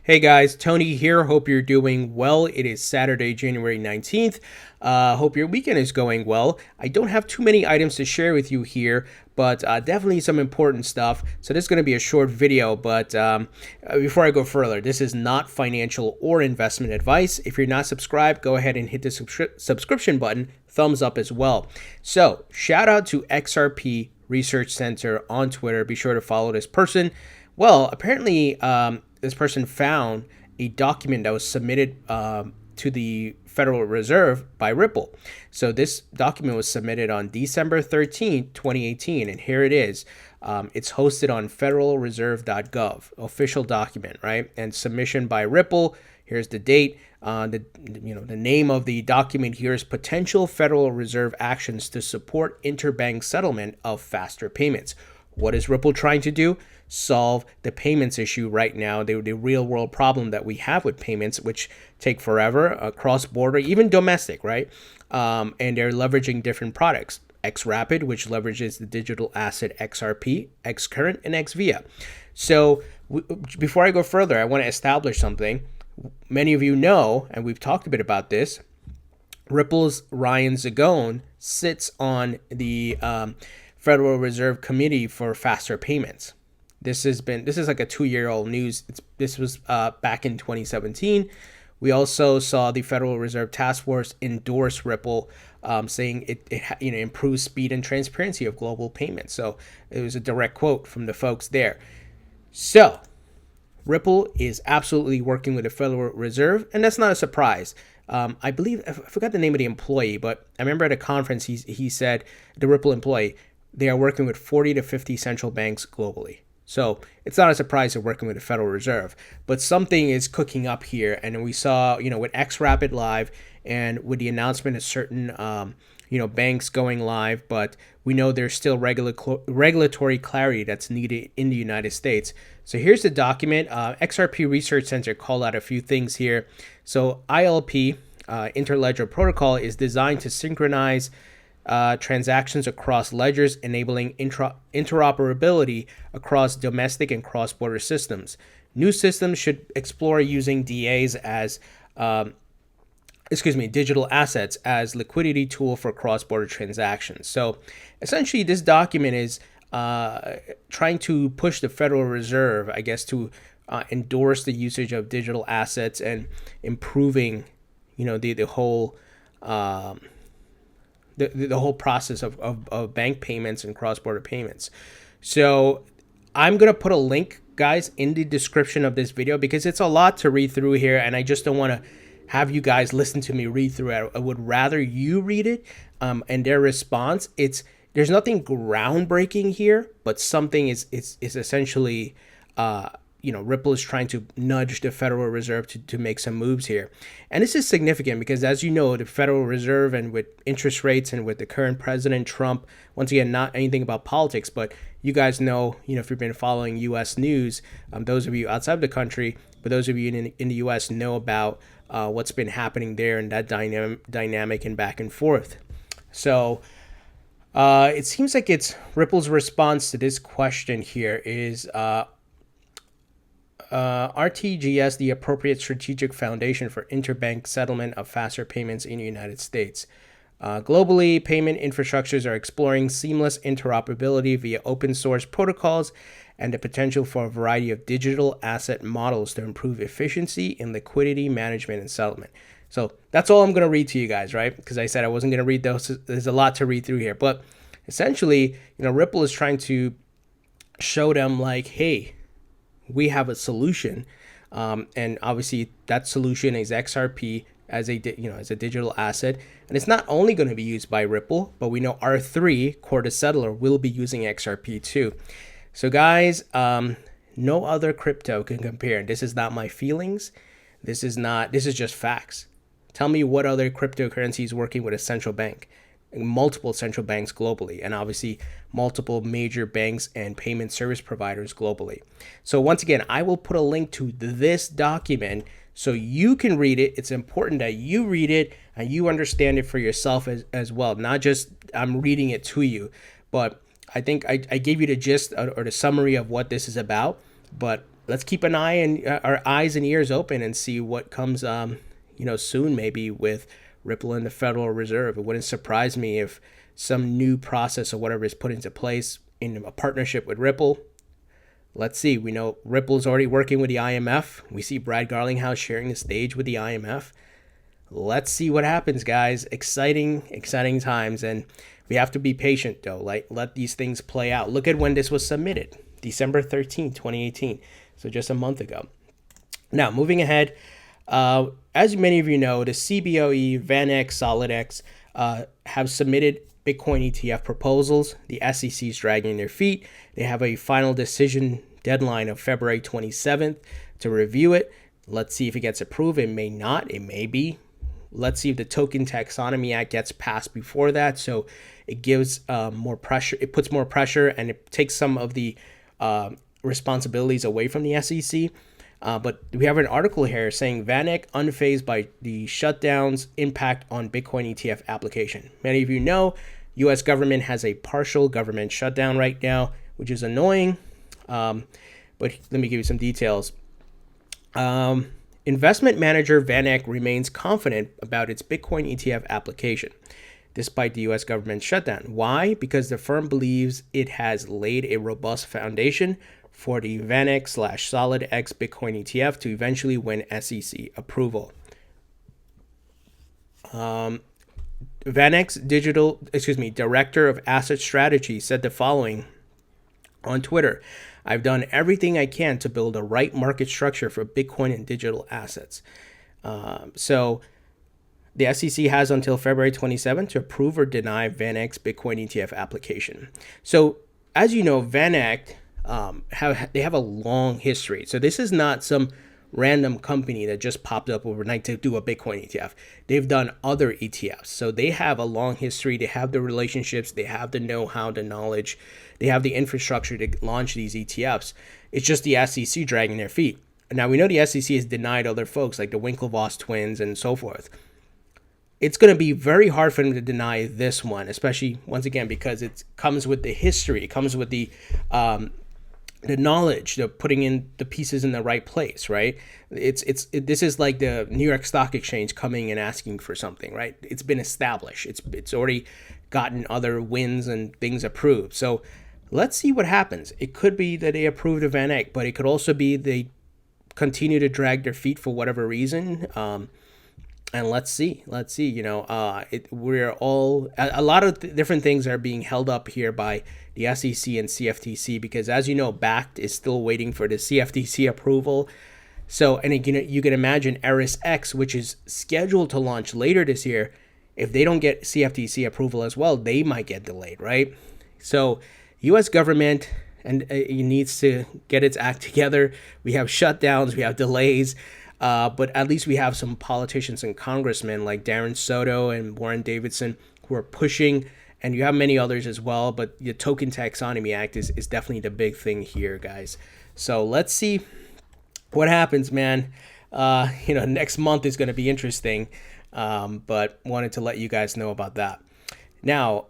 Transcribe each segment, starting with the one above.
Hey guys, Tony here. Hope you're doing well. It is Saturday, January 19th. Hope your weekend is going well. I don't have too many items to share with you here, but definitely some important stuff. So this is going to be a short video, but before I go further, this is not financial or investment advice. If you're not subscribed, go ahead and hit the subscription button, thumbs up as well. So shout out to XRP Research Center on Twitter. Be sure to follow this person. Well, apparently this person found a document that was submitted to the Federal Reserve by Ripple. So this document was submitted on December 13th, 2018, and here it is. It's hosted on federalreserve.gov, official document, right? And submission by Ripple. Here's the date. The name of the document here is Potential Federal Reserve Actions to Support Interbank Settlement of Faster Payments. What is Ripple trying to do? Solve the payments issue right now, the real world problem that we have with payments, which take forever, cross-border, even domestic, right? And they're leveraging different products. XRapid, which leverages the digital asset XRP, XCurrent, and XVIA. So before I go further, I want to establish something. Many of you know, and we've talked a bit about this, Ripple's Ryan Zagone sits on the Federal Reserve Committee for Faster Payments. This is like a 2-year-old news. This was back in 2017. We also saw the Federal Reserve Task Force endorse Ripple, saying it improves speed and transparency of global payments. So it was a direct quote from the folks there. So Ripple is absolutely working with the Federal Reserve, and that's not a surprise. I believe, I forgot the name of the employee, but I remember at a conference he said, the Ripple employee, they are working with 40 to 50 central banks globally. So it's not a surprise they're working with the Federal Reserve, but something is cooking up here. And we saw, with XRapid live and with the announcement of certain, banks going live, but we know there's still regulatory clarity that's needed in the United States. So here's the document. XRP Research Center called out a few things here. So ILP, Interledger Protocol, is designed to synchronize transactions across ledgers, enabling interoperability across domestic and cross-border systems. New systems should explore using DAs as, digital assets as liquidity tool for cross-border transactions. So essentially, this document is trying to push the Federal Reserve, I guess, to endorse the usage of digital assets and improving, the whole the whole process of bank payments and cross-border payments. So I'm going to put a link, guys, in the description of this video because it's a lot to read through here, and I just don't want to have you guys listen to me read through it. I would rather you read it and their response. There's nothing groundbreaking here, but something is essentially Ripple is trying to nudge the Federal Reserve to make some moves here. And this is significant because, as you know, the Federal Reserve, and with interest rates and with the current president, Trump, once again, not anything about politics, but you guys know, if you've been following U.S. news, those of you outside the country, but those of you in the U.S. know about what's been happening there and that dynamic and back and forth. So it seems like it's Ripple's response to this question here is RTGS, the appropriate strategic foundation for interbank settlement of faster payments in the United States. Globally, payment infrastructures are exploring seamless interoperability via open source protocols and the potential for a variety of digital asset models to improve efficiency in liquidity management and settlement. So that's all I'm going to read to you guys, right? Because I said I wasn't going to read those. There's a lot to read through here. But essentially, Ripple is trying to show them like, hey, we have a solution, and obviously that solution is XRP as a digital asset, and it's not only going to be used by Ripple, but we know R3 Core to Settler will be using XRP too. So guys, no other crypto can compare. This is not my feelings. This is just facts. Tell me what other cryptocurrency is working with a central bank. Multiple central banks globally, and obviously multiple major banks and payment service providers globally. So once again, I will put a link to this document so you can read it. It's important that you read it and you understand it for yourself as well. Not just I'm reading it to you, but I think I gave you the gist or the summary of what this is about. But let's keep an eye and our eyes and ears open and see what comes, soon, maybe with Ripple and the Federal Reserve. It wouldn't surprise me if some new process or whatever is put into place in a partnership with Ripple. Let's see. We know Ripple's already working with the IMF. We see Brad Garlinghouse sharing the stage with the IMF. Let's see what happens, guys. Exciting times. And we have to be patient, though. Like, let these things play out. Look at when this was submitted. December 13th, 2018. So just a month ago. Now, moving ahead. As many of you know, the CBOE, VanEck, SolidX have submitted Bitcoin ETF proposals. The SEC is dragging their feet. They have a final decision deadline of February 27th to review it. Let's see if it gets approved. It may not. It may be. Let's see if the Token Taxonomy Act gets passed before that. So it gives more pressure. It puts more pressure and it takes some of the responsibilities away from the SEC. But we have an article here saying VanEck unfazed by the shutdown's impact on Bitcoin ETF application. Many of you know, U.S. government has a partial government shutdown right now, which is annoying. But let me give you some details. Investment manager VanEck remains confident about its Bitcoin ETF application, despite the U.S. government shutdown. Why? Because the firm believes it has laid a robust foundation for the VanEck/SolidX Bitcoin ETF to eventually win SEC approval. VanEck's director of asset strategy said the following on Twitter: "I've done everything I can to build a right market structure for Bitcoin and digital assets." So the SEC has until February 27th to approve or deny VanEck's Bitcoin ETF application. So as you know, VanEck have a long history. So this is not some random company that just popped up overnight to do a Bitcoin ETF. They've done other ETFs. So they have a long history. They have the relationships. They have the know-how, the knowledge. They have the infrastructure to launch these ETFs. It's just the SEC dragging their feet. Now, we know the SEC has denied other folks like the Winklevoss twins and so forth. It's going to be very hard for them to deny this one, especially, once again, because it comes with the history. It comes with the knowledge, the putting in the pieces in the right place, right? This is like the New York Stock Exchange coming and asking for something, right? It's been established. It's already gotten other wins and things approved. So let's see what happens. It could be that they approve the VanEck, but it could also be they continue to drag their feet for whatever reason. And let's see, we're all, a lot of different things are being held up here by the SEC and CFTC, because as you know, BACT is still waiting for the CFTC approval. So, and you can imagine Eris X, which is scheduled to launch later this year. If they don't get CFTC approval as well, they might get delayed, right? So U.S. government it needs to get its act together. We have shutdowns, we have delays. But at least we have some politicians and congressmen like Darren Soto and Warren Davidson who are pushing, and you have many others as well. But the Token Taxonomy Act is definitely the big thing here, guys. So let's see what happens, man. Next month is going to be interesting, but wanted to let you guys know about that. Now,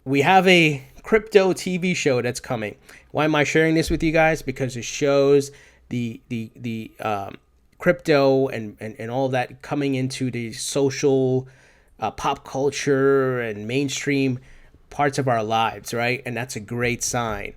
we have a crypto TV show that's coming. Why am I sharing this with you guys? Because it shows the crypto and all that coming into the social pop culture and mainstream parts of our lives, right? And that's a great sign.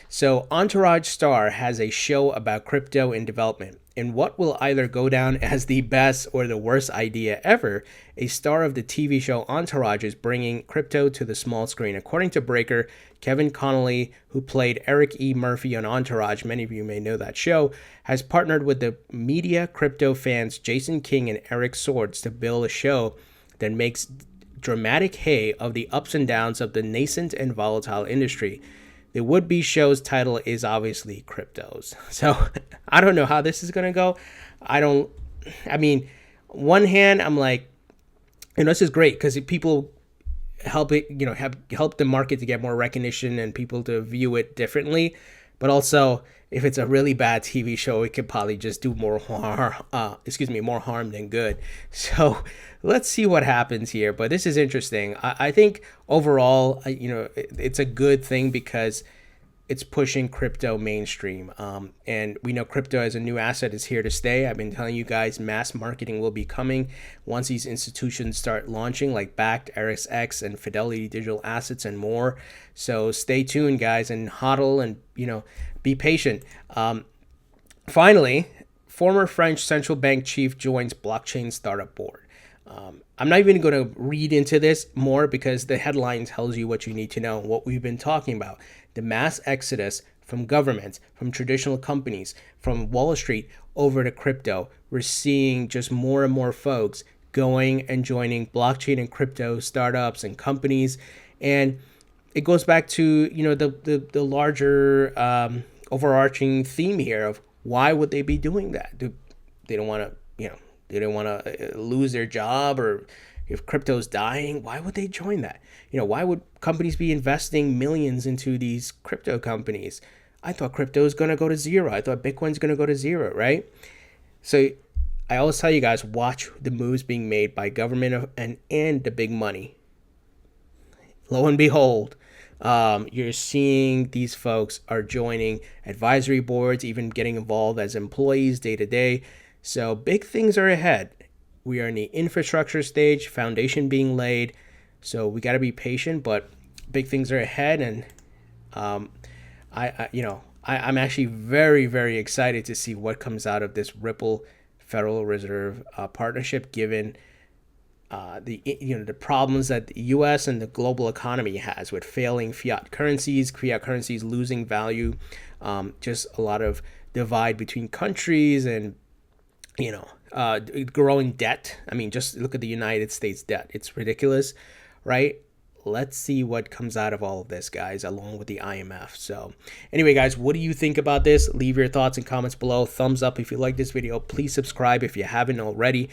So Entourage Star has a show about crypto in development. In what will either go down as the best or the worst idea ever, a star of the TV show Entourage is bringing crypto to the small screen. According to Breaker, Kevin Connolly, who played Eric E. Murphy on Entourage, many of you may know that show, has partnered with the media crypto fans Jason King and Eric Swords to build a show that makes dramatic hay of the ups and downs of the nascent and volatile industry. The would-be show's title is obviously Cryptos. So I don't know how this is going to go. One hand, I'm like, this is great because people help it, help the market to get more recognition and people to view it differently. But also, if it's a really bad TV show, it could probably just do more harm than good. So let's see what happens here. But this is interesting. I think overall, it's a good thing because it's pushing crypto mainstream. And we know crypto as a new asset is here to stay. I've been telling you guys mass marketing will be coming once these institutions start launching, like Bakkt, RSX, and Fidelity Digital Assets and more. So stay tuned, guys, and hodl and, be patient. Finally, former French central bank chief joins blockchain startup board. I'm not even going to read into this more because the headline tells you what you need to know, what we've been talking about. The mass exodus from governments, from traditional companies, from Wall Street over to crypto. We're seeing just more and more folks going and joining blockchain and crypto startups and companies. And it goes back to, the larger overarching theme here of why would they be doing that? They don't want to, they don't want to lose their job, or if crypto's dying, why would they join that? Why would companies be investing millions into these crypto companies? I thought crypto is going to go to zero. I thought Bitcoin's going to go to zero, right? So I always tell you guys, watch the moves being made by government and the big money. Lo and behold, you're seeing these folks are joining advisory boards, even getting involved as employees day to day. So big things are ahead. We are in the infrastructure stage, foundation being laid. So we got to be patient, but big things are ahead. And I'm actually very, very excited to see what comes out of this Ripple Federal Reserve partnership, given the problems that the U.S. and the global economy has with failing fiat currencies losing value, just a lot of divide between countries, and growing debt. I mean, just look at the United States debt. It's ridiculous, right? Let's see what comes out of all of this, guys, along with the IMF. So anyway, guys, what do you think about this? Leave your thoughts and comments below. Thumbs up if you like this video. Please subscribe if you haven't already.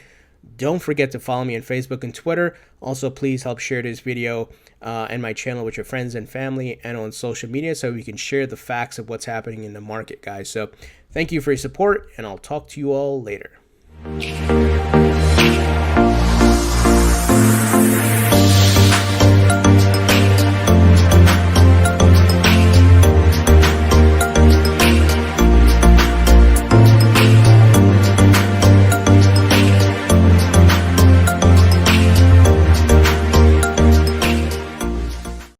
Don't forget to follow me on Facebook and Twitter. Also, please help share this video and my channel with your friends and family and on social media so we can share the facts of what's happening in the market, guys. So thank you for your support, and I'll talk to you all later.